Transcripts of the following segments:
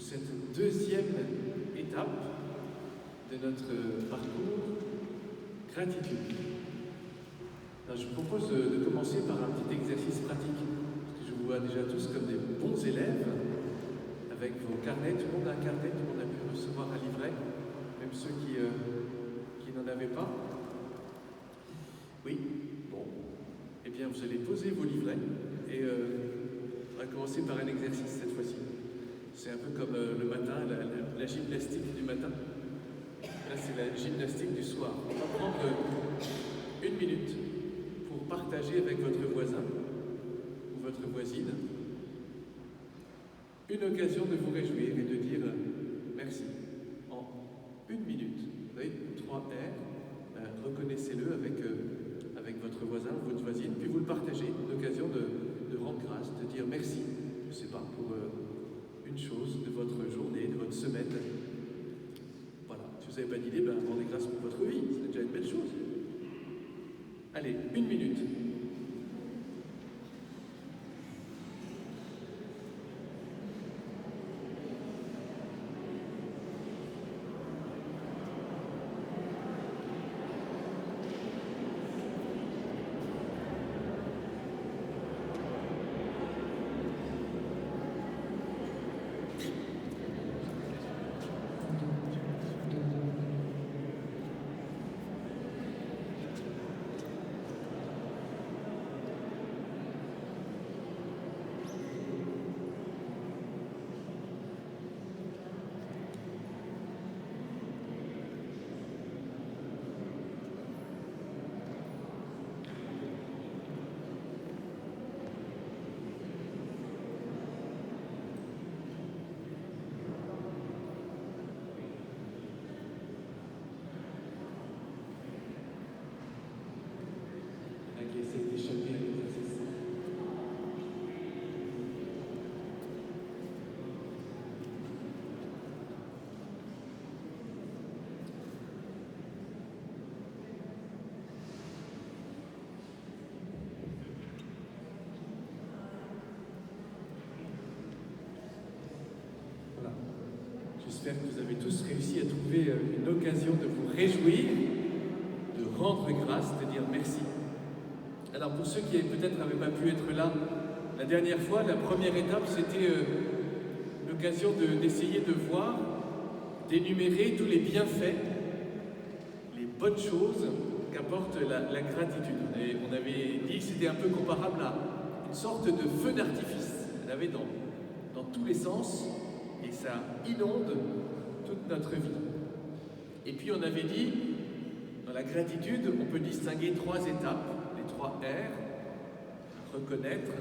pour cette deuxième étape de notre parcours gratitude. Alors, je vous propose de commencer par un petit exercice pratique, parce que je vous vois déjà tous comme des bons élèves, avec vos carnets. Tout le monde a un carnet, tout le monde a pu recevoir un livret, même ceux qui n'en avaient pas. Oui, bon. Eh bien, vous allez poser vos livrets et on va commencer par un exercice cette fois-ci. C'est un peu comme le matin, la gymnastique du matin. Là, c'est la gymnastique du soir. On va prendre 1 minute pour partager avec votre voisin ou votre voisine une occasion de vous réjouir et de dire merci en 1 minute. Vous voyez, 3 R, reconnaissez-le avec votre voisin ou votre voisine, puis vous le partagez, une occasion de rendre grâce, de dire merci, je ne sais pas, pour une chose de votre journée, de votre semaine. Voilà, si vous n'avez pas d'idée, rendez grâce pour votre vie, c'est déjà une belle chose. Allez, 1 minute. J'espère que vous avez tous réussi à trouver une occasion de vous réjouir, de rendre grâce, de dire merci. Alors pour ceux qui peut-être n'avaient pas pu être là la dernière fois, la première étape c'était l'occasion d'essayer de voir, d'énumérer tous les bienfaits, les bonnes choses qu'apporte la gratitude. Et on avait dit que c'était un peu comparable à une sorte de feu d'artifice. Il y en avait dans tous les sens. Et ça inonde toute notre vie. Et puis on avait dit, dans la gratitude, on peut distinguer 3 étapes, les 3 R, reconnaître,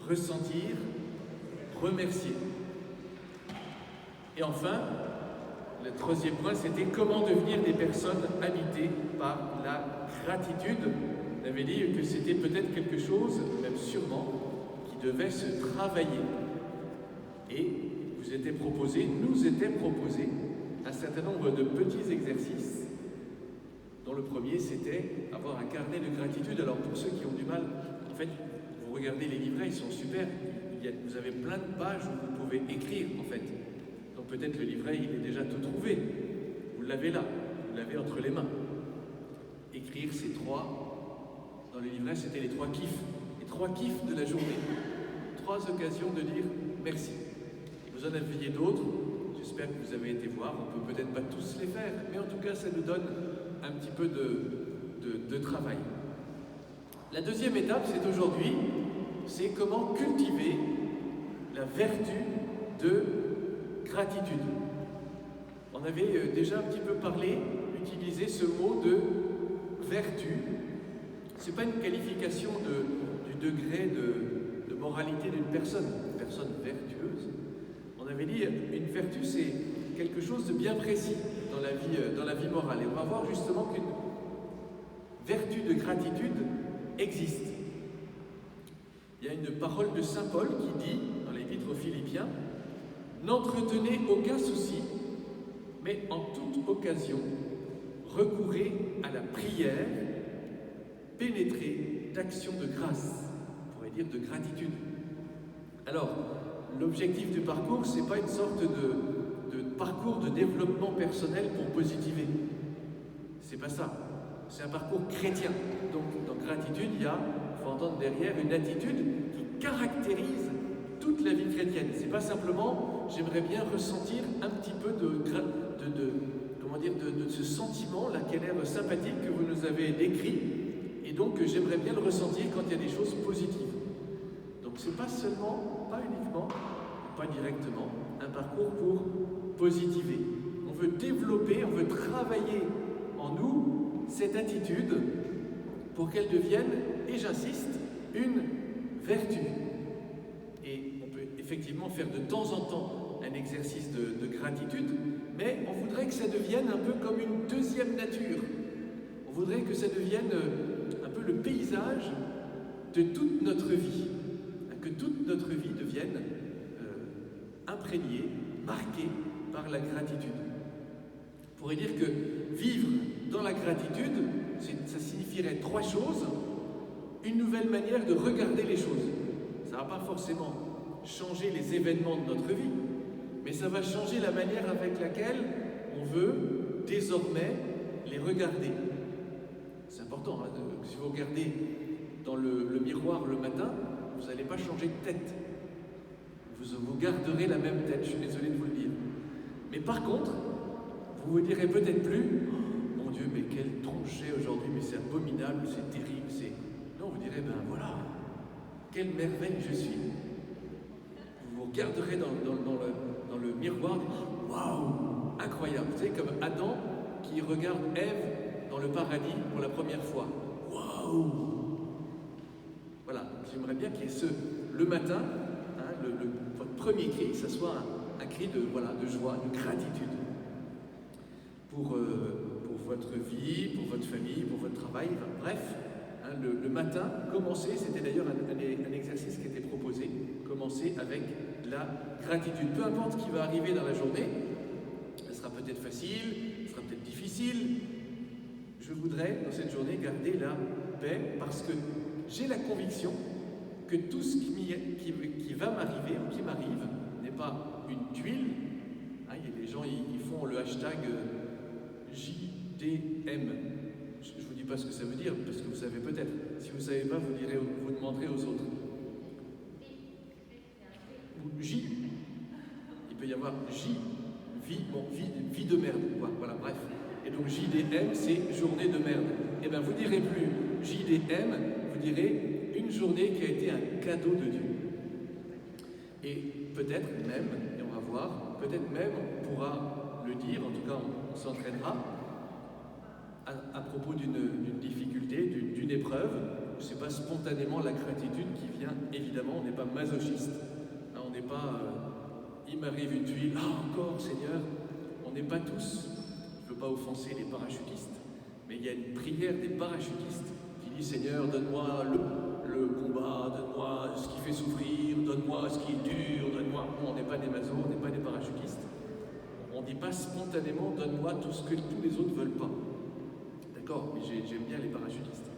ressentir, remercier. Et enfin, le 3e point, c'était comment devenir des personnes habitées par la gratitude. On avait dit que c'était peut-être quelque chose, même sûrement, qui devait se travailler. Et nous était proposé un certain nombre de petits exercices, dont le premier c'était avoir un carnet de gratitude. Alors pour ceux qui ont du mal, en fait, vous regardez les livrets, ils sont super, vous avez plein de pages où vous pouvez écrire en fait. Donc peut-être le livret il est déjà tout trouvé, vous l'avez là, vous l'avez entre les mains. Écrire ces 3, dans le livret c'était les 3 kiffs, les 3 kiffs de la journée, 3 occasions de dire merci. Vous en aviez d'autres, j'espère que vous avez été voir, on peut peut-être pas tous les faire, mais en tout cas ça nous donne un petit peu de travail. La 2e étape, c'est aujourd'hui, c'est comment cultiver la vertu de gratitude. On avait déjà un petit peu parlé, utilisé ce mot de vertu. Ce n'est pas une qualification du degré de moralité d'une personne vertueuse. On avait dit une vertu c'est quelque chose de bien précis dans la vie morale. Et on va voir justement qu'une vertu de gratitude existe. Il y a une parole de saint Paul qui dit dans l'Épître aux Philippiens « N'entretenez aucun souci, mais en toute occasion, recourez à la prière, pénétrez d'actions de grâce. » On pourrait dire de gratitude. Alors, l'objectif du parcours, c'est pas une sorte de parcours de développement personnel pour positiver. C'est pas ça. C'est un parcours chrétien. Donc, dans gratitude, il faut entendre derrière une attitude qui caractérise toute la vie chrétienne. C'est pas simplement, j'aimerais bien ressentir un petit peu de ce sentiment là qui a l'air sympathique que vous nous avez décrit, et donc j'aimerais bien le ressentir quand il y a des choses positives. Donc c'est pas seulement, pas uniquement, pas directement, un parcours pour positiver. On veut développer, on veut travailler en nous cette attitude pour qu'elle devienne, et j'insiste, une vertu. Et on peut effectivement faire de temps en temps un exercice de gratitude, mais on voudrait que ça devienne un peu comme une deuxième nature. On voudrait que ça devienne un peu le paysage de toute notre vie, que toute notre vie devienne imprégnée, marquée par la gratitude. On pourrait dire que vivre dans la gratitude, ça signifierait trois choses. Une nouvelle manière de regarder les choses. Ça ne va pas forcément changer les événements de notre vie, mais ça va changer la manière avec laquelle on veut désormais les regarder. C'est important, hein, si vous regardez dans le miroir le matin, vous n'allez pas changer de tête. Vous garderez la même tête, je suis désolé de vous le dire. Mais par contre, vous vous direz peut-être plus « Mon Dieu, mais quel tronche j'ai aujourd'hui, mais c'est abominable, c'est terrible, c'est... » Non, vous direz « Ben voilà, quelle merveille je suis !» Vous vous regarderez dans le miroir et dites « Waouh, incroyable !» Vous savez, comme Adam qui regarde Ève dans le paradis pour la première fois. « Waouh !» Voilà, j'aimerais bien qu'il y ait le matin, hein, votre premier cri, ça soit un cri de joie, de gratitude pour votre vie, pour votre famille, pour votre travail, enfin, bref, hein, le matin, commencez, c'était d'ailleurs un exercice qui était proposé, commencez avec la gratitude. Peu importe ce qui va arriver dans la journée, ça sera peut-être facile, ça sera peut-être difficile, je voudrais dans cette journée garder la paix parce que j'ai la conviction que tout ce qui va m'arriver ou qui m'arrive n'est pas une tuile. Hein, les gens ils font le hashtag JDM. Je ne vous dis pas ce que ça veut dire, parce que vous savez peut-être. Si vous ne savez pas, vous demanderez aux autres. Ou J. Il peut y avoir J, vie de merde. Voilà, bref. Et donc JDM, c'est journée de merde. Et bien vous ne direz plus JDM, vous direz une journée qui a été un cadeau de Dieu. Et peut-être même, et on va voir, peut-être même on pourra le dire, en tout cas on s'entraînera, à propos d'une difficulté, d'une épreuve. Ce n'est pas spontanément la gratitude qui vient, évidemment, on n'est pas masochiste, hein, on n'est pas il m'arrive une tuile, encore Seigneur, on n'est pas tous, je ne veux pas offenser les parachutistes, mais il y a une prière des parachutistes qui dit Seigneur, donne-moi le combat, donne-moi ce qui fait souffrir, donne-moi ce qui est dur, donne-moi. Non, on n'est pas des masos, on n'est pas des parachutistes. On ne dit pas spontanément donne-moi tout ce que tous les autres ne veulent pas. D'accord, mais j'aime bien les parachutistes.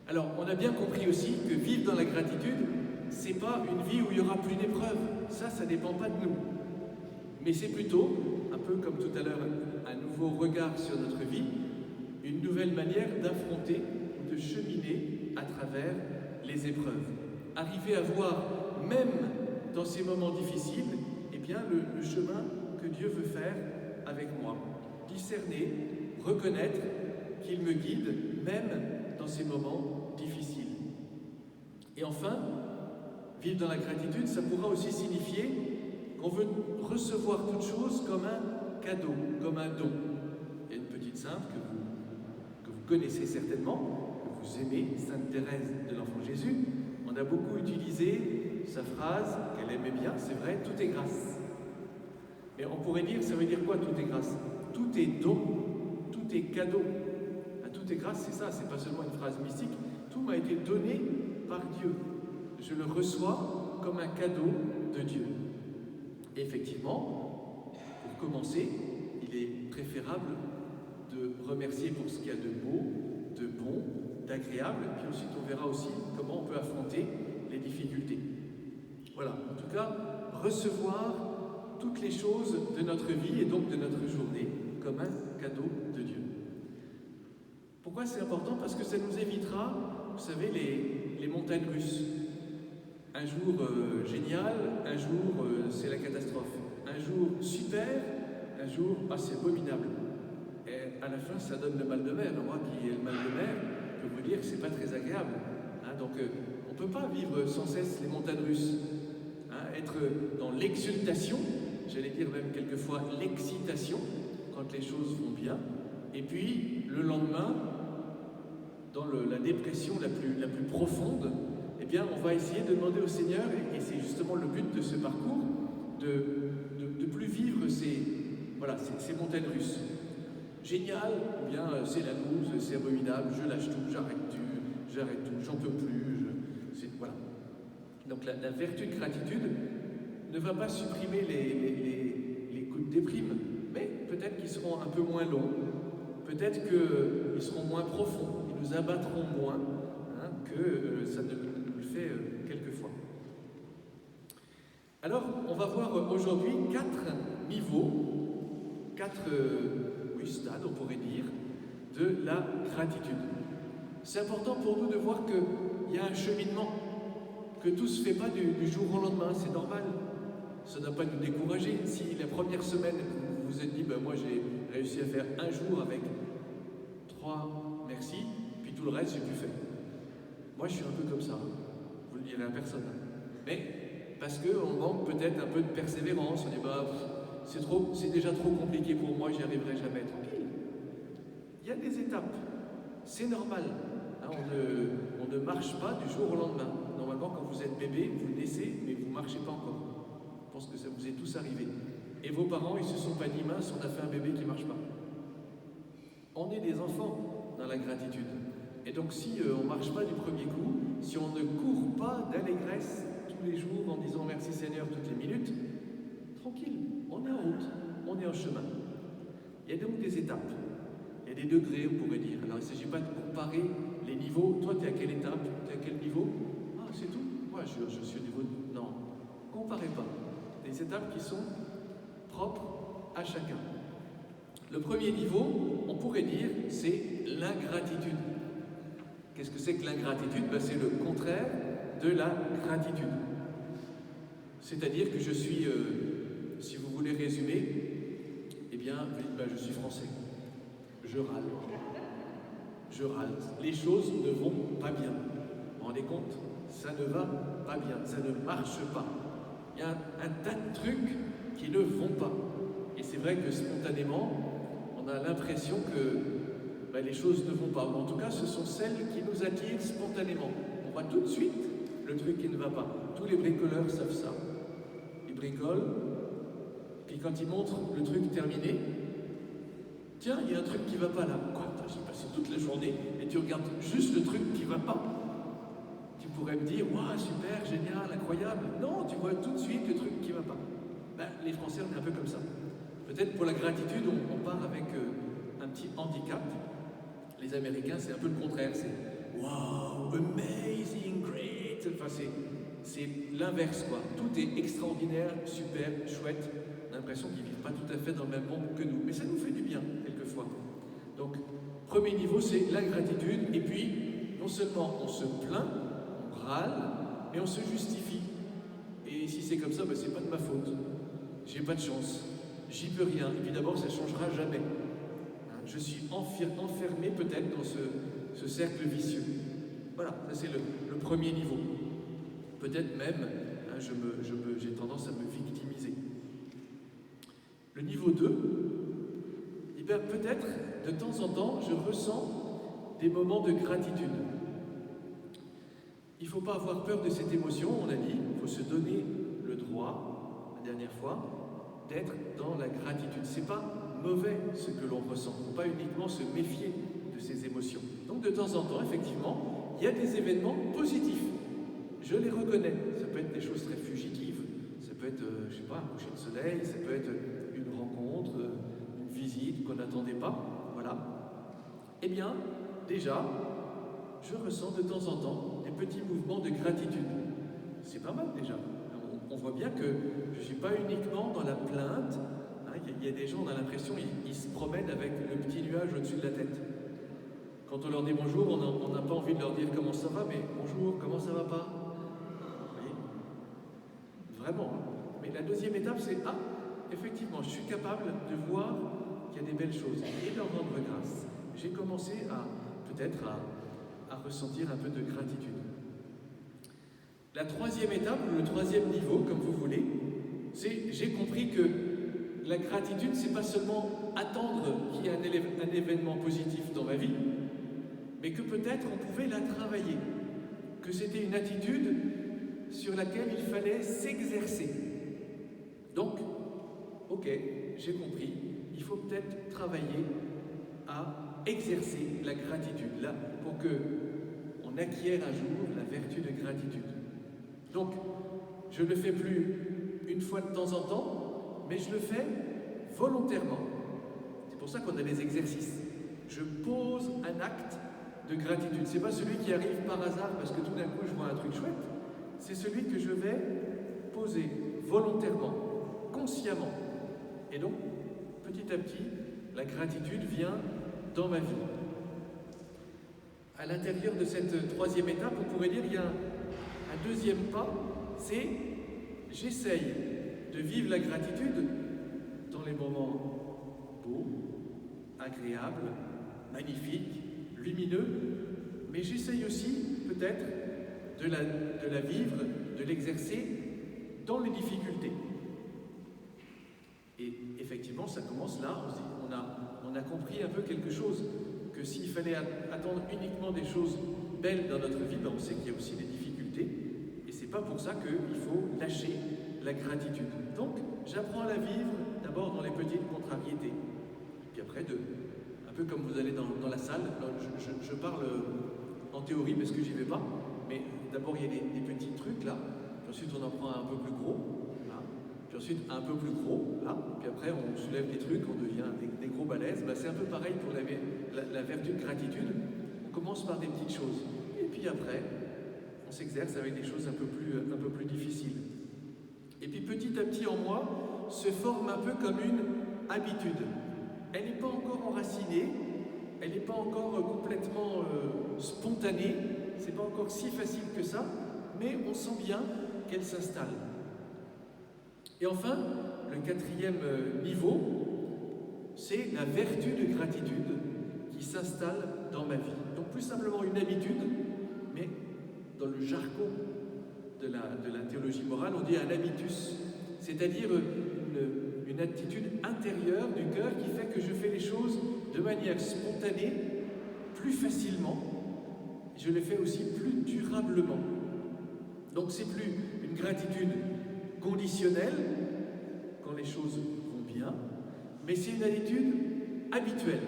Alors, on a bien compris aussi que vivre dans la gratitude, c'est pas une vie où il n'y aura plus d'épreuves. Ça ne dépend pas de nous. Mais c'est plutôt, un peu comme tout à l'heure, un nouveau regard sur notre vie, une nouvelle manière d'affronter, de cheminer à travers les épreuves. Arriver à voir, même dans ces moments difficiles, eh bien, le chemin que Dieu veut faire avec moi. Discerner, reconnaître qu'il me guide, même dans ces moments difficiles. Et enfin, vivre dans la gratitude, ça pourra aussi signifier qu'on veut recevoir toute chose comme un cadeau, comme un don. Il y a une petite sainte que vous connaissez certainement, que vous aimez, Sainte Thérèse de l'Enfant Jésus. On a beaucoup utilisé sa phrase qu'elle aimait bien, c'est vrai, tout est grâce. Mais on pourrait dire, ça veut dire quoi tout est grâce? Tout est don, tout est cadeau. Tout est grâce, c'est ça, c'est pas seulement une phrase mystique, tout m'a été donné par Dieu. Je le reçois comme un cadeau de Dieu. Et effectivement, pour commencer, il est préférable de remercier pour ce qu'il y a de beau, de bon, d'agréable, puis ensuite on verra aussi comment on peut affronter les difficultés. Voilà, en tout cas, recevoir toutes les choses de notre vie et donc de notre journée comme un cadeau de Dieu. Pourquoi c'est important? Parce que ça nous évitera, vous savez, les montagnes russes. Un jour génial, un jour c'est la catastrophe. Un jour super, un jour c'est abominable. Et à la fin, ça donne le mal de mer. Moi qui ai le mal de mer, je peux vous dire que c'est pas très agréable. Donc on ne peut pas vivre sans cesse les montagnes russes. Être dans l'exultation, j'allais dire même quelquefois l'excitation, quand les choses vont bien, et puis le lendemain, dans la dépression la plus profonde, eh bien on va essayer de demander au Seigneur, et c'est justement le but de ce parcours, de plus vivre ces montagnes russes. Génial, ou bien c'est la loose, c'est abominable, je lâche tout, j'arrête tout, j'en peux plus, voilà. Donc la vertu de gratitude ne va pas supprimer les coups de déprime, mais peut-être qu'ils seront un peu moins longs, peut-être qu'ils seront moins profonds, ils nous abattront moins que ça ne le fait quelquefois. Alors, on va voir aujourd'hui 4 niveaux, 4 stades, on pourrait dire, de la gratitude. C'est important pour nous de voir qu'il y a un cheminement, que tout ne se fait pas du jour au lendemain, c'est normal. Ça ne doit pas nous décourager. Si la première semaine, vous vous êtes dit, moi j'ai réussi à faire un jour avec 3 merci, puis tout le reste, j'ai plus fait. Moi, je suis un peu comme ça. Vous le direz à personne. Mais parce qu'on manque peut-être un peu de persévérance. On dit, c'est déjà trop compliqué pour moi, j'y arriverai jamais. Tranquille. Il y a des étapes. C'est normal. On ne marche pas du jour au lendemain. Normalement, quand vous êtes bébé, vous naissez, mais vous ne marchez pas encore. Je pense que ça vous est tous arrivé. Et vos parents, ils ne se sont pas dit, mince, on a fait un bébé qui ne marche pas. On est des enfants dans la gratitude. Et donc, si on ne marche pas du premier coup, si on ne court pas d'allégresse tous les jours en disant merci Seigneur toutes les minutes, tranquille, on est en route, on est en chemin. Il y a donc des étapes, il y a des degrés, on pourrait dire. Alors, il ne s'agit pas de comparer les niveaux. Toi, tu es à quelle étape? Tu es à quel niveau? Ah, c'est tout? Moi, je suis au niveau de... Non, comparez pas. Des étapes qui sont propres à chacun. Le premier niveau, on pourrait dire, c'est l'ingratitude. Qu'est-ce que c'est que l'ingratitude? C'est le contraire de la gratitude. C'est-à-dire que je suis, si vous voulez résumer, eh bien, je suis français. Je râle. Je râle. Les choses ne vont pas bien. Vous vous rendez compte? Ça ne va pas bien, ça ne marche pas. Il y a un tas de trucs qui ne vont pas. Et c'est vrai que spontanément, on a l'impression que les choses ne vont pas. Mais en tout cas, ce sont celles qui nous attirent spontanément. On voit tout de suite le truc qui ne va pas. Tous les bricoleurs savent ça. Ils bricolent, puis quand ils montrent le truc terminé, tiens, il y a un truc qui ne va pas là. Quoi? J'ai passé toute la journée et tu regardes juste le truc qui ne va pas. Tu pourrais me dire, waouh, super, génial, incroyable. Non, tu vois tout de suite le truc qui ne va pas. Les Français, on est un peu comme ça. Peut-être pour la gratitude, on part avec un petit handicap. Les Américains, c'est un peu le contraire. C'est wow, amazing, great. Enfin, c'est l'inverse, quoi. Tout est extraordinaire, super, chouette. On a l'impression qu'ils ne vivent pas tout à fait dans le même monde que nous. Mais ça nous fait du bien, quelquefois. Donc, premier niveau, c'est l'ingratitude. Et puis, non seulement on se plaint, on râle, mais on se justifie. Et si c'est comme ça, c'est pas de ma faute. J'ai pas de chance. J'y peux rien. Et puis d'abord, ça ne changera jamais. Je suis enfermé peut-être dans ce cercle vicieux. Voilà, ça c'est le premier niveau. Peut-être même, j'ai tendance à me victimiser. Le niveau 2, peut-être, de temps en temps, je ressens des moments de gratitude. Il ne faut pas avoir peur de cette émotion, on a dit, il faut se donner le droit, la dernière fois, d'être dans la gratitude. Ce n'est pas mauvais ce que l'on ressent, il ne faut pas uniquement se méfier de ces émotions. Donc de temps en temps, effectivement, il y a des événements positifs. Je les reconnais. Ça peut être des choses très fugitives, ça peut être, un coucher de soleil, ça peut être une rencontre, une visite qu'on n'attendait pas, voilà. Eh bien, déjà, je ressens de temps en temps des petits mouvements de gratitude. C'est pas mal déjà. on voit bien que je ne suis pas uniquement dans la plainte. Hein, il y a des gens, on a l'impression, ils se promènent avec le petit nuage au-dessus de la tête. Quand on leur dit bonjour, on n'a pas envie de leur dire comment ça va, mais bonjour, comment ça va pas? Vous voyez? Vraiment. Mais la deuxième étape, c'est effectivement, je suis capable de voir qu'il y a des belles choses et d'en rendre grâce. J'ai commencé peut-être à ressentir un peu de gratitude. La troisième étape, le troisième niveau, comme vous voulez, c'est j'ai compris que la gratitude, c'est pas seulement attendre qu'il y ait un événement positif dans ma vie, mais que peut-être on pouvait la travailler, que c'était une attitude sur laquelle il fallait s'exercer. Donc, ok, j'ai compris, il faut peut-être travailler à exercer la gratitude, là, pour qu'on acquiert un jour la vertu de gratitude. Donc, je ne le fais plus une fois de temps en temps, mais je le fais volontairement. C'est pour ça qu'on a des exercices. Je pose un acte de gratitude. C'est pas celui qui arrive par hasard parce que tout d'un coup je vois un truc chouette. C'est celui que je vais poser volontairement, consciemment. Et donc, petit à petit, la gratitude vient dans ma vie. À l'intérieur de cette troisième étape, on pourrait dire qu'il y a un deuxième pas, c'est j'essaye de vivre la gratitude dans les moments beaux, agréables, magnifiques, lumineux, mais j'essaye aussi peut-être de la vivre, de l'exercer dans les difficultés. Et effectivement, ça commence là, on a compris un peu quelque chose, que s'il fallait attendre uniquement des choses belles dans notre vie, on sait qu'il y a aussi des difficultés, et c'est pas pour ça qu'il faut lâcher la gratitude. Donc, j'apprends à la vivre d'abord dans les petites contrariétés, puis après, un peu comme vous allez dans la salle, je parle en théorie parce que j'y vais pas, mais d'abord il y a des petits trucs là, puis ensuite on en prend un peu plus gros, là, puis ensuite un peu plus gros, là, puis après on soulève des trucs, on devient des gros balaises. C'est un peu pareil pour la vertu de gratitude. On commence par des petites choses, et puis après on s'exerce avec des choses un peu plus difficiles. Et puis petit à petit en moi se forme un peu comme une habitude. Elle n'est pas encore enracinée, elle n'est pas encore complètement spontanée, c'est pas encore si facile que ça, mais on sent bien qu'elle s'installe. Et enfin, le quatrième niveau, c'est la vertu de gratitude qui s'installe dans ma vie. Donc plus simplement une habitude, mais dans le jargon de la théologie morale, on dit un habitus, c'est-à-dire une attitude intérieure du cœur qui fait que je fais les choses de manière spontanée, plus facilement, je les fais aussi plus durablement. Donc c'est plus une gratitude conditionnelle, quand les choses vont bien, mais c'est une attitude habituelle.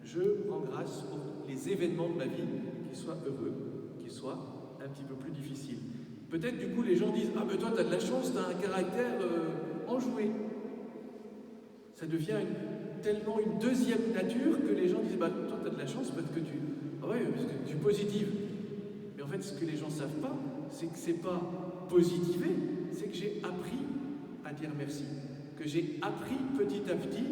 Je rends grâce pour les événements de ma vie, qu'ils soient heureux, qu'ils soient un petit peu plus difficiles. Peut-être du coup les gens disent « Ah mais toi t'as de la chance, t'as un caractère enjoué ». Ça devient tellement une deuxième nature que les gens disent « Bah toi t'as de la chance parce que tu positives ». Mais en fait ce que les gens ne savent pas, c'est que c'est pas positiver, c'est que j'ai appris à dire merci, que j'ai appris petit à petit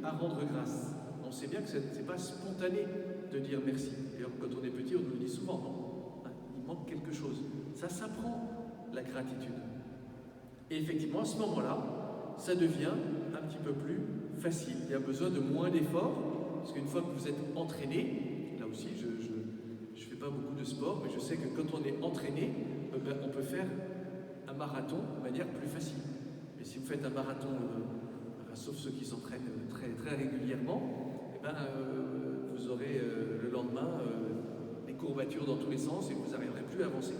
à rendre grâce. On sait bien que ce n'est pas spontané de dire merci. D'ailleurs quand on est petit on nous le dit souvent, non, il manque quelque chose. Ça s'apprend, la gratitude. Et effectivement, à ce moment-là, ça devient un petit peu plus facile. Il y a besoin de moins d'efforts, parce qu'une fois que vous êtes entraîné, là aussi, je ne fais pas beaucoup de sport, mais je sais que quand on est entraîné, on peut faire un marathon de manière plus facile. Mais si vous faites un marathon, sauf ceux qui s'entraînent très, très régulièrement, vous aurez le lendemain des courbatures dans tous les sens et vous n'arriverez plus à avancer.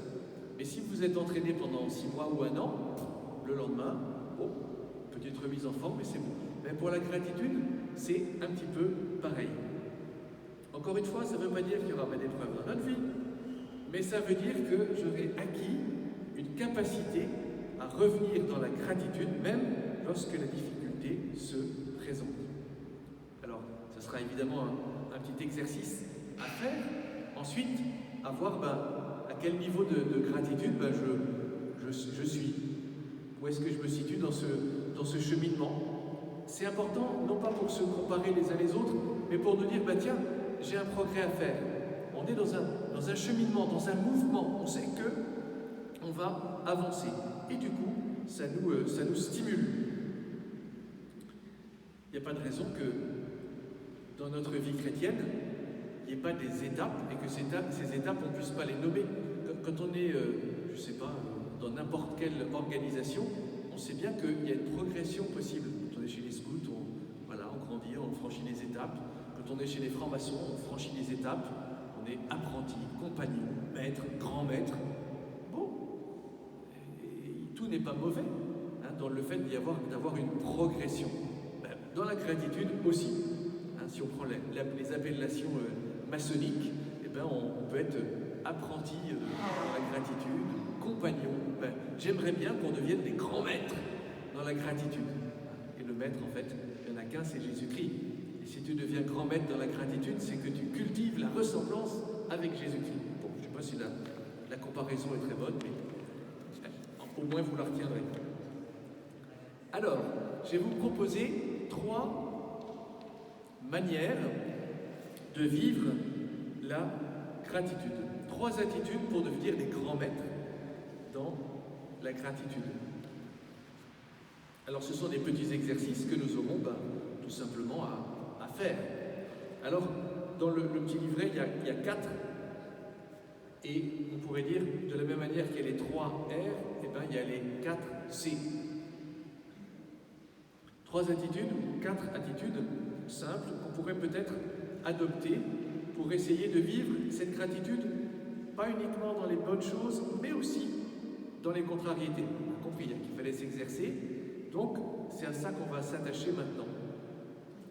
Mais si vous êtes entraîné pendant 6 mois ou 1 an, le lendemain, petite remise en forme, mais c'est bon. Mais pour la gratitude, c'est un petit peu pareil. Encore une fois, ça ne veut pas dire qu'il n'y aura pas d'épreuves dans notre vie, mais ça veut dire que j'aurai acquis une capacité à revenir dans la gratitude, même lorsque la difficulté se présente. Alors, ce sera évidemment un petit exercice à faire. Ensuite, à voir à quel niveau de gratitude je suis? Où est-ce que je me situe dans ce cheminement? C'est important, non pas pour se comparer les uns les autres, mais pour nous dire, bah tiens, j'ai un progrès à faire. On est dans un cheminement, dans un mouvement. On sait que on va avancer. Et du coup, ça nous stimule. Il n'y a pas de raison que dans notre vie chrétienne, il n'y ait pas des étapes et que ces étapes, on ne puisse pas les nommer. Quand on est, je ne sais pas, dans n'importe quelle organisation, on sait bien qu'il y a une progression possible. Quand on est chez les scouts, on grandit, on franchit les étapes. Quand on est chez les francs-maçons, on franchit les étapes. On est apprenti, compagnon, maître, grand maître. Bon, et tout n'est pas mauvais dans le fait d'avoir une progression. Dans la gratitude aussi. Si on prend les appellations maçonniques, on peut être apprenti dans la gratitude, compagnon. J'aimerais bien qu'on devienne des grands maîtres dans la gratitude. Et le maître, en fait, il n'y en a qu'un, c'est Jésus-Christ. Et si tu deviens grand maître dans la gratitude, c'est que tu cultives la ressemblance avec Jésus-Christ. Bon, je ne sais pas si la comparaison est très bonne, mais au moins vous la retiendrez. Alors, je vais vous proposer 3 manières de vivre la gratitude. 3 attitudes pour devenir des grands maîtres dans la gratitude. Alors ce sont des petits exercices que nous aurons tout simplement à faire. Alors dans le petit livret il y a 4 et on pourrait dire de la même manière qu'il y a les 3 R, il y a les 4 C. 3 attitudes ou 4 attitudes simples qu'on pourrait peut-être adopter pour essayer de vivre cette gratitude, pas uniquement dans les bonnes choses, mais aussi dans les contrariétés. On a compris qu'il fallait s'exercer, donc c'est à ça qu'on va s'attacher maintenant.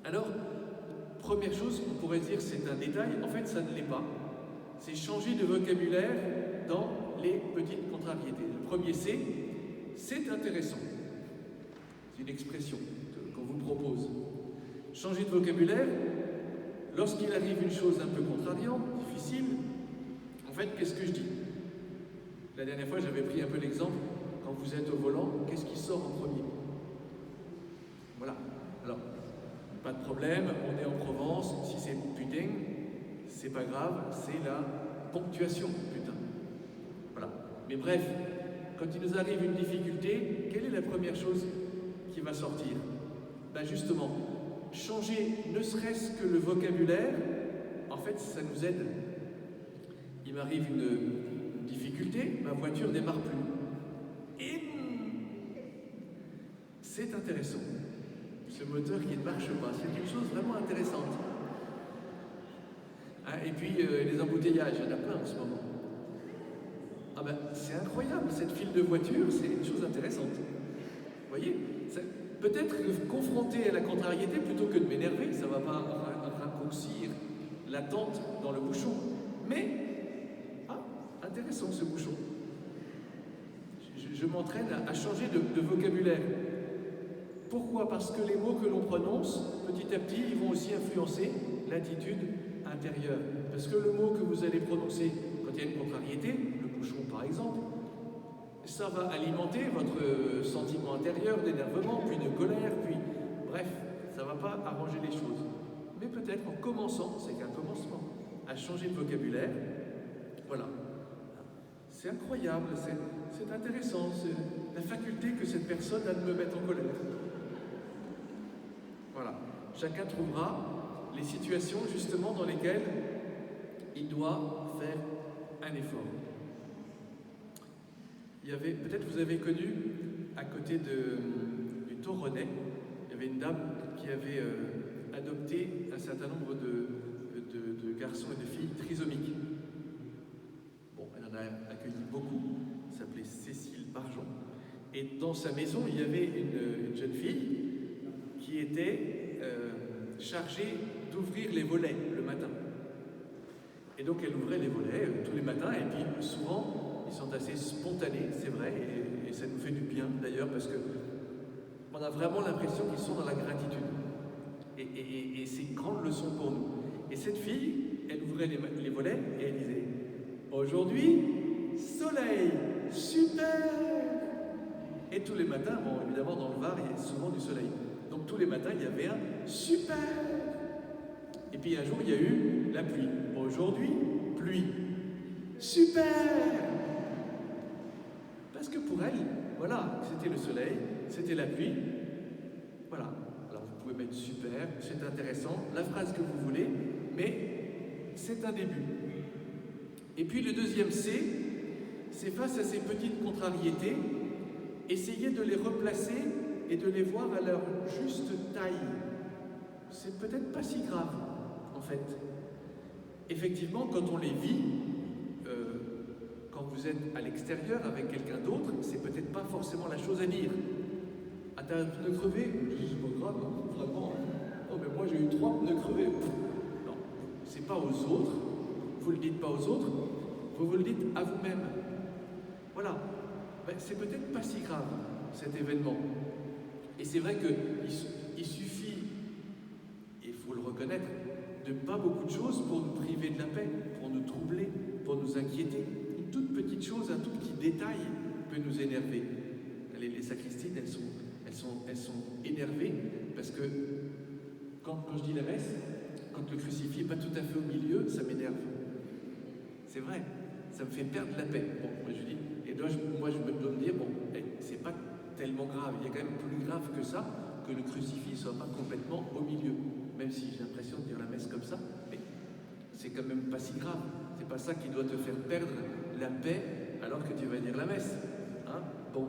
Alors, première chose, on pourrait dire c'est un détail, en fait ça ne l'est pas. C'est changer de vocabulaire dans les petites contrariétés. Le premier c'est intéressant. C'est une expression qu'on vous propose. Changer de vocabulaire, lorsqu'il arrive une chose un peu contrariante, difficile, en fait, qu'est-ce que je dis? La dernière fois, j'avais pris un peu l'exemple, quand vous êtes au volant, qu'est-ce qui sort en premier? Voilà. Alors, pas de problème, on est en Provence, si c'est putain, c'est pas grave, c'est la ponctuation, putain. Voilà. Mais bref, quand il nous arrive une difficulté, quelle est la première chose qui va sortir? Justement, changer ne serait-ce que le vocabulaire, en fait, ça nous aide. Il m'arrive une difficulté, ma voiture ne démarre plus. Et c'est intéressant. Ce moteur qui ne marche pas, c'est une chose vraiment intéressante. Et puis, les embouteillages, il y en a plein en ce moment. C'est incroyable, cette file de voitures, c'est une chose intéressante. Vous voyez, peut-être confronté à la contrariété, plutôt que de m'énerver, ça ne va pas raccourcir l'attente dans le bouchon. Mais, intéressant ce bouchon. Je m'entraîne à changer de vocabulaire. Pourquoi? Parce que les mots que l'on prononce, petit à petit, ils vont aussi influencer l'attitude intérieure. Parce que le mot que vous allez prononcer quand il y a une contrariété, le bouchon par exemple, ça va alimenter votre sentiment intérieur d'énervement, puis de colère, puis bref, ça ne va pas arranger les choses. Mais peut-être en commençant, c'est qu'un commencement, à changer de vocabulaire, voilà. C'est incroyable, c'est intéressant, c'est la faculté que cette personne a de me mettre en colère. Voilà. Chacun trouvera les situations justement dans lesquelles il doit faire un effort. Il y avait, peut-être vous avez connu, à côté du Toronnet, il y avait une dame qui avait adopté un certain nombre de garçons et de filles trisomiques. Bon, elle en a accueilli beaucoup, elle s'appelait Cécile Barjon. Et dans sa maison, il y avait une jeune fille qui était chargée d'ouvrir les volets le matin. Et donc elle ouvrait les volets tous les matins, et puis souvent, ils sont assez spontanés, c'est vrai, et ça nous fait du bien d'ailleurs, parce qu'on a vraiment l'impression qu'ils sont dans la gratitude. Et c'est une grande leçon pour nous. Et cette fille, elle ouvrait les volets et elle disait « Aujourd'hui, soleil, super !» Et tous les matins, bon, évidemment, dans le Var, il y a souvent du soleil. Donc tous les matins, il y avait un super. Et puis un jour, il y a eu la pluie. Aujourd'hui, pluie. Super. Parce que pour elle, voilà, c'était le soleil, c'était la pluie. Voilà. Alors vous pouvez mettre super, c'est intéressant, la phrase que vous voulez, mais c'est un début. Et puis le deuxième C, c'est face à ces petites contrariétés, essayer de les replacer et de les voir à leur juste taille. C'est peut-être pas si grave, en fait. Effectivement, quand on les vit, quand vous êtes à l'extérieur avec quelqu'un d'autre, c'est peut-être pas forcément la chose à dire. Ah, t'as un pneu crevé? C'est pas grave, hein, vraiment. Oh, mais moi j'ai eu 3 pneus crevés. Non, c'est pas aux autres, vous le dites pas aux autres, vous le dites à vous-même. Voilà, ben, c'est peut-être pas si grave cet événement. Et c'est vrai qu'il suffit, et il faut le reconnaître, de pas beaucoup de choses pour nous priver de la paix, pour nous troubler, pour nous inquiéter. Une toute petite chose, un tout petit détail peut nous énerver. Les sacristines, elles sont énervées parce que quand je dis la messe, quand le crucifix n'est pas tout à fait au milieu, ça m'énerve. C'est vrai, ça me fait perdre la paix. Bon, moi je dis, et donc moi je dois me dire, bon, c'est pas tellement grave, il y a quand même plus grave que ça, que le crucifix ne soit pas complètement au milieu. Même si j'ai l'impression de dire la messe comme ça, mais c'est quand même pas si grave. C'est pas ça qui doit te faire perdre la paix alors que tu vas dire la messe. Hein? Bon.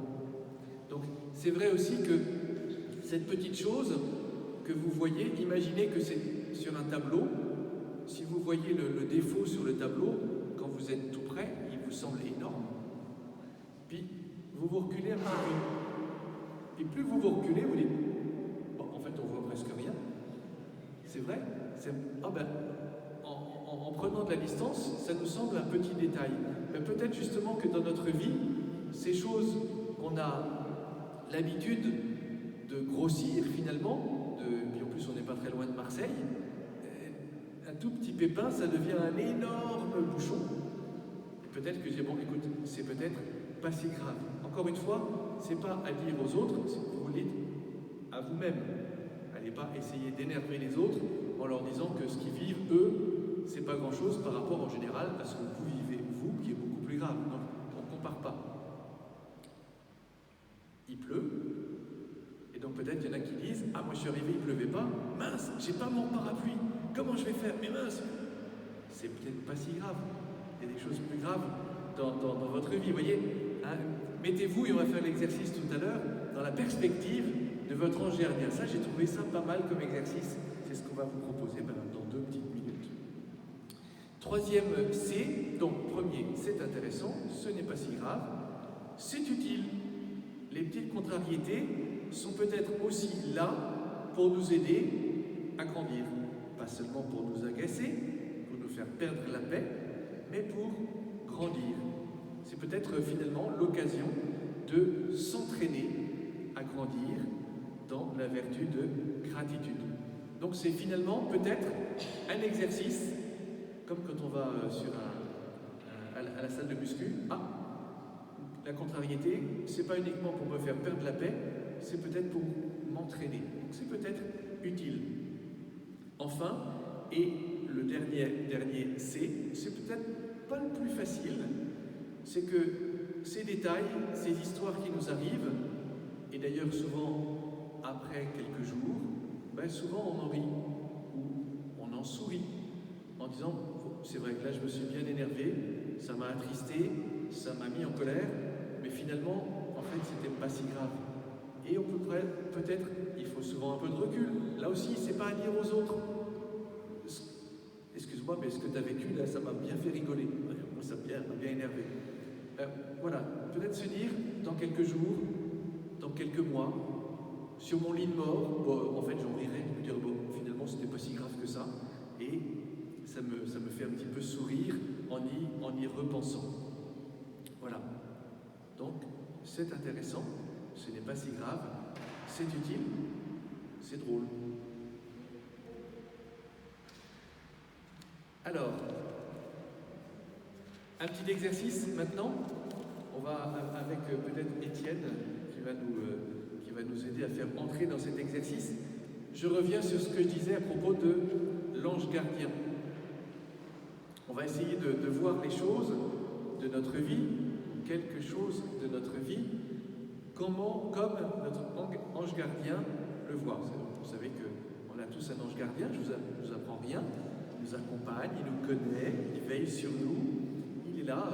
Donc c'est vrai aussi que cette petite chose que vous voyez, imaginez que c'est sur un tableau. Si vous voyez le défaut sur le tableau, quand vous êtes tout près, il vous semble énorme. Puis vous vous reculez un petit peu. Et plus vous vous reculez, vous dites, bon, en fait on voit presque rien. C'est vrai. Ah ben, en prenant de la distance, ça nous semble un petit détail. Mais peut-être justement que dans notre vie, ces choses qu'on a l'habitude de grossir finalement, puis en plus on n'est pas très loin de Marseille, un tout petit pépin, ça devient un énorme bouchon. Et peut-être que j'ai bon, écoute, c'est peut-être pas si grave. Encore une fois, c'est pas à dire aux autres, c'est pour vous le dites à vous-même. N'allez pas essayer d'énerver les autres en leur disant que ce qu'ils vivent, eux, c'est pas grand-chose par rapport en général à ce que vous vivez, vous, qui est beaucoup plus grave. Donc, on ne compare pas. Il pleut, et donc peut-être il y en a qui disent « Ah, moi je suis arrivé, il ne pleuvait pas, mince, j'ai pas mon parapluie, comment je vais faire? Mais mince !» C'est peut-être pas si grave. Il y a des choses plus graves dans votre vie, vous voyez, hein. Mettez-vous, et on va faire l'exercice tout à l'heure, dans la perspective de votre ange gardien. Ça, j'ai trouvé ça pas mal comme exercice. C'est ce qu'on va vous proposer dans 2 petites minutes. Troisième C, donc premier, c'est intéressant, ce n'est pas si grave, c'est utile. Les petites contrariétés sont peut-être aussi là pour nous aider à grandir. Pas seulement pour nous agacer, pour nous faire perdre la paix, mais pour grandir. C'est peut-être finalement l'occasion de s'entraîner à grandir dans la vertu de gratitude. Donc c'est finalement peut-être un exercice, comme quand on va à la salle de muscu. Ah, la contrariété, c'est pas uniquement pour me faire perdre la paix, c'est peut-être pour m'entraîner. Donc c'est peut-être utile. Enfin, et le dernier C, c'est peut-être pas le plus facile, c'est que ces détails, ces histoires qui nous arrivent, et d'ailleurs souvent après quelques jours, ben souvent on en rit, ou on en sourit, en disant « c'est vrai que là je me suis bien énervé, ça m'a attristé, ça m'a mis en colère, mais finalement, en fait, c'était pas si grave. » Et on peut-être, il faut souvent un peu de recul. Là aussi, c'est pas à dire aux autres. Excuse-moi, mais ce que tu as vécu, là, ça m'a bien fait rigoler. Moi, ça m'a bien énervé. Voilà, peut-être se dire, dans quelques jours, dans quelques mois, sur mon lit de mort, bon, en fait, j'en rirai, je me dire, bon, finalement, c'était pas si grave que ça. Et ça me fait un petit peu sourire en y repensant. Voilà. Donc, c'est intéressant, ce n'est pas si grave, c'est utile, c'est drôle. Alors, un petit exercice maintenant. On va avec peut-être Étienne, je qui va nous aider à faire entrer dans cet exercice. Je reviens sur ce que je disais à propos de l'ange gardien. On va essayer de voir les choses de notre vie, quelque chose de notre vie, comme notre ange gardien le voit. Vous savez qu'on a tous un ange gardien, je vous apprends rien, il nous accompagne, il nous connaît, il veille sur nous, il est là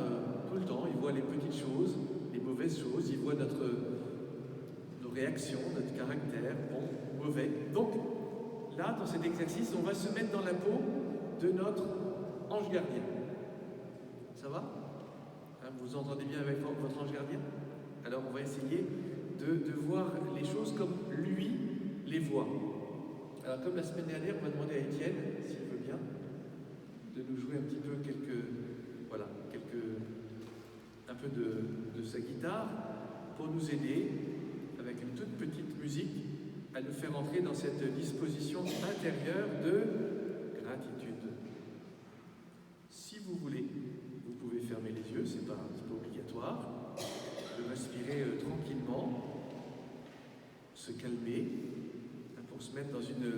tout le temps, il voit les petites choses, les mauvaises choses, il voit nos réactions, notre caractère, bon, mauvais. Donc, là, dans cet exercice, on va se mettre dans la peau de notre ange gardien. Ça va? Vous entendez bien avec votre ange gardien? Alors, on va essayer de voir les choses comme lui les voit. Alors, comme la semaine dernière, on va demander à Étienne, s'il veut bien, de nous jouer un petit peu un peu de sa guitare pour nous aider, avec une toute petite musique, à nous faire entrer dans cette disposition intérieure de gratitude. Si vous voulez, vous pouvez fermer les yeux, c'est pas obligatoire, de respirer tranquillement, se calmer, pour se mettre dans une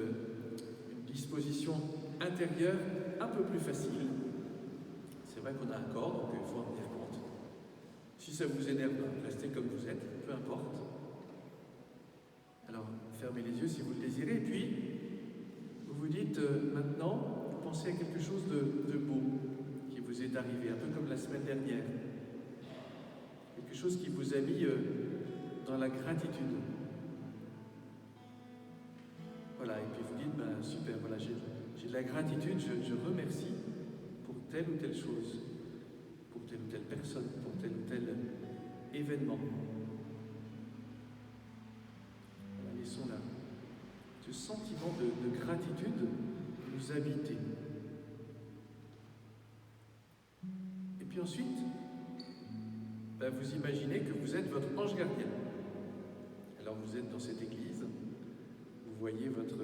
disposition intérieure un peu plus facile. C'est vrai qu'on a un corps, donc il faut en tenir compte. Si ça vous énerve, restez comme vous êtes, peu importe. Alors, fermez les yeux si vous le désirez, et puis, vous vous dites, maintenant, pensez à quelque chose de beau qui vous est arrivé, un peu comme la semaine dernière. Quelque chose qui vous a mis dans la gratitude. Voilà, et puis vous dites, super, voilà, j'ai de la gratitude, je remercie pour telle ou telle chose, pour telle ou telle personne, pour tel ou tel événement. Voilà, laissons là ce sentiment de gratitude nous habiter. Et puis ensuite, vous imaginez que vous êtes votre ange gardien. Alors vous êtes dans cette église, vous voyez votre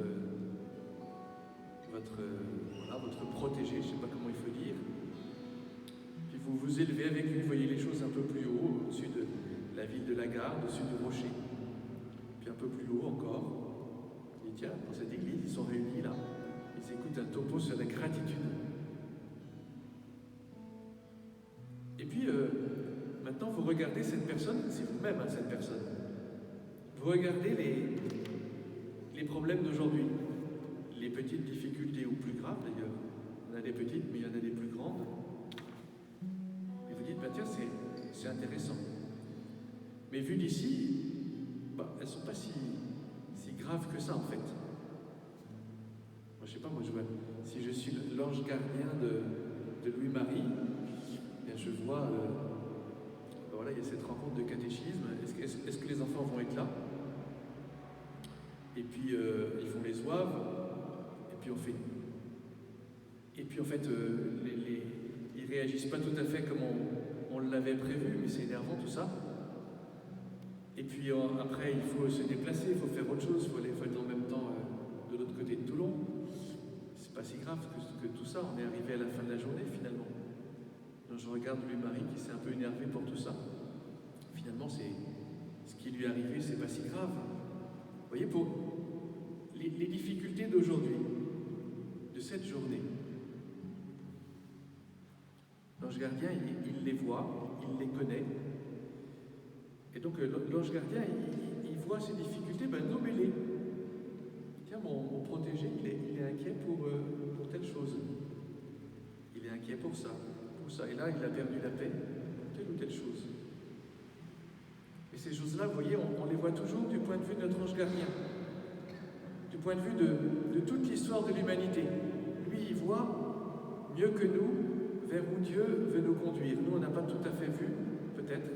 protégé, je ne sais pas comment il faut dire, puis vous vous élevez avec lui, vous voyez les choses un peu plus haut, au-dessus de la ville de la Garde, au-dessus du rocher, puis un peu plus haut encore. Et tiens, dans cette église, ils sont réunis là, ils écoutent un topo sur la gratitude. Et puis, maintenant, vous regardez cette personne, c'est vous-même, cette personne. Vous regardez les problèmes d'aujourd'hui, les petites difficultés, ou plus graves d'ailleurs. Il y en a des petites, mais il y en a des plus grandes. Et vous dites, tiens, c'est intéressant. Mais vu d'ici, elles ne sont pas si graves que ça, en fait. Moi, je sais pas, si je suis l'ange gardien de Louis-Marie, je vois, voilà, il y a cette rencontre de catéchisme. Est-ce que les enfants vont être là? Et puis, ils font les ouaves, et puis on fait. Et puis, en fait, ils ne réagissent pas tout à fait comme on l'avait prévu, mais c'est énervant tout ça. Et puis, après, il faut se déplacer, il faut faire autre chose, il faut être en même temps de l'autre côté de Toulon. C'est pas si grave que tout ça, on est arrivé à la fin de la journée, finalement. Donc, je regarde Louis-Marie qui s'est un peu énervé pour tout ça. Finalement, ce qui lui est arrivé, c'est pas si grave. Vous voyez, pour les difficultés d'aujourd'hui, de cette journée, l'ange gardien, il les voit, il les connaît. Et donc, l'ange gardien, il voit ces difficultés, nommez-les. Tiens, mon protégé, il est inquiet pour telle chose. Il est inquiet pour ça. Et là, il a perdu la paix pour telle ou telle chose. Et ces choses-là, vous voyez, on les voit toujours du point de vue de notre ange gardien, du point de vue de toute l'histoire de l'humanité. Lui, il voit mieux que nous vers où Dieu veut nous conduire. Nous, on n'a pas tout à fait vu, peut-être,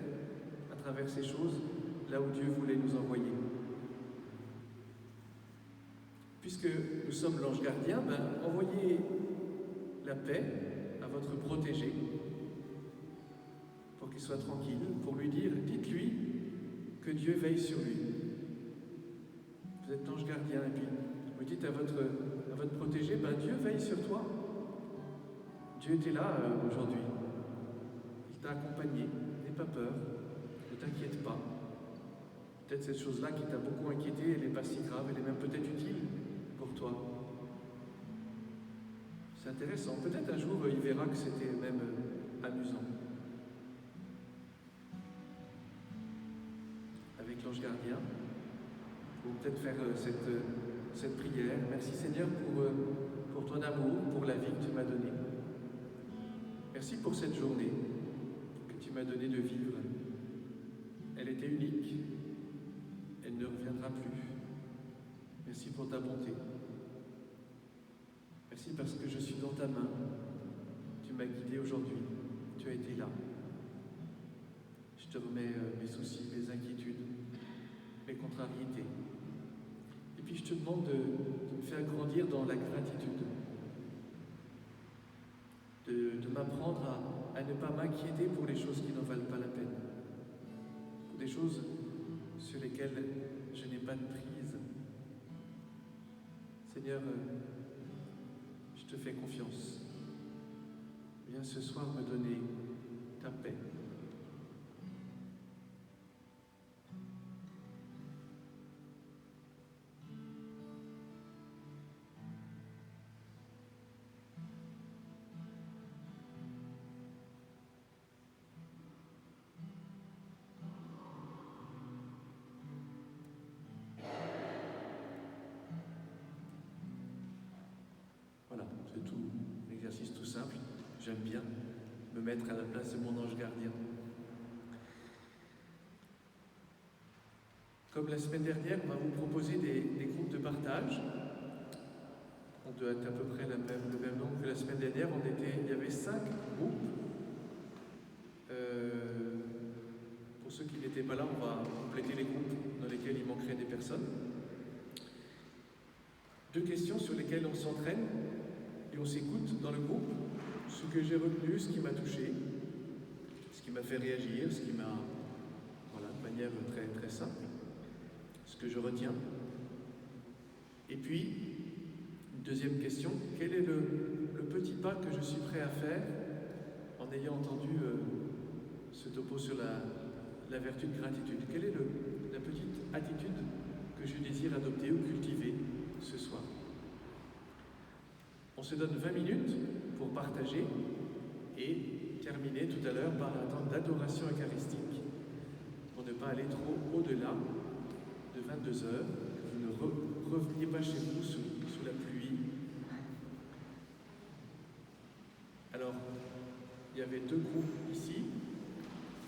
à travers ces choses, là où Dieu voulait nous envoyer. Puisque nous sommes l'ange gardien, envoyez la paix à votre protégé, pour qu'il soit tranquille, pour lui dire, dites-lui que Dieu veille sur lui. Vous êtes l'ange gardien, et puis vous dites à votre protégé, Dieu veille sur toi. Dieu était là aujourd'hui. Il t'a accompagné, n'aie pas peur, ne t'inquiète pas. Peut-être cette chose-là qui t'a beaucoup inquiété, elle n'est pas si grave, elle est même peut-être utile pour toi. C'est intéressant. Peut-être un jour, il verra que c'était même amusant. Avec l'ange gardien, ou peut-être faire cette prière. Merci Seigneur pour ton amour, pour la vie que tu m'as donnée. Merci pour cette journée que tu m'as donné de vivre. Elle était unique. Elle ne reviendra plus. Merci pour ta bonté. Merci parce que je suis dans ta main. Tu m'as guidé aujourd'hui. Tu as été là. Je te remets mes soucis, mes inquiétudes, mes contrariétés. Et puis je te demande de me faire grandir dans la gratitude. De m'apprendre à ne pas m'inquiéter pour les choses qui n'en valent pas la peine. Pour des choses sur lesquelles je n'ai pas de prise. Seigneur, je te fais confiance. Viens ce soir me donner ta paix. Voilà, c'est tout, un exercice tout simple. J'aime bien me mettre à la place de mon ange gardien. Comme la semaine dernière, on va vous proposer des groupes de partage. On doit être à peu près le même nombre que la semaine dernière. Il y avait 5 groupes. Pour ceux qui n'étaient pas là, on va compléter les groupes dans lesquels il manquerait des personnes. 2 questions sur lesquelles on s'entraîne et on s'écoute dans le groupe. Ce que j'ai retenu, ce qui m'a touché, ce qui m'a fait réagir, ce qui m'a... Voilà, de manière très, très simple. Ce que je retiens. Et puis, une deuxième question, quel est le petit pas que je suis prêt à faire en ayant entendu ce topo sur la vertu de gratitude? Quelle est la petite attitude que je désire adopter ou cultiver ce soir? On se donne 20 minutes pour partager et terminer tout à l'heure par un temps d'adoration eucharistique pour ne pas aller trop au-delà de 22 heures, que vous ne reveniez pas chez vous sous la pluie. Alors, il y avait 2 groupes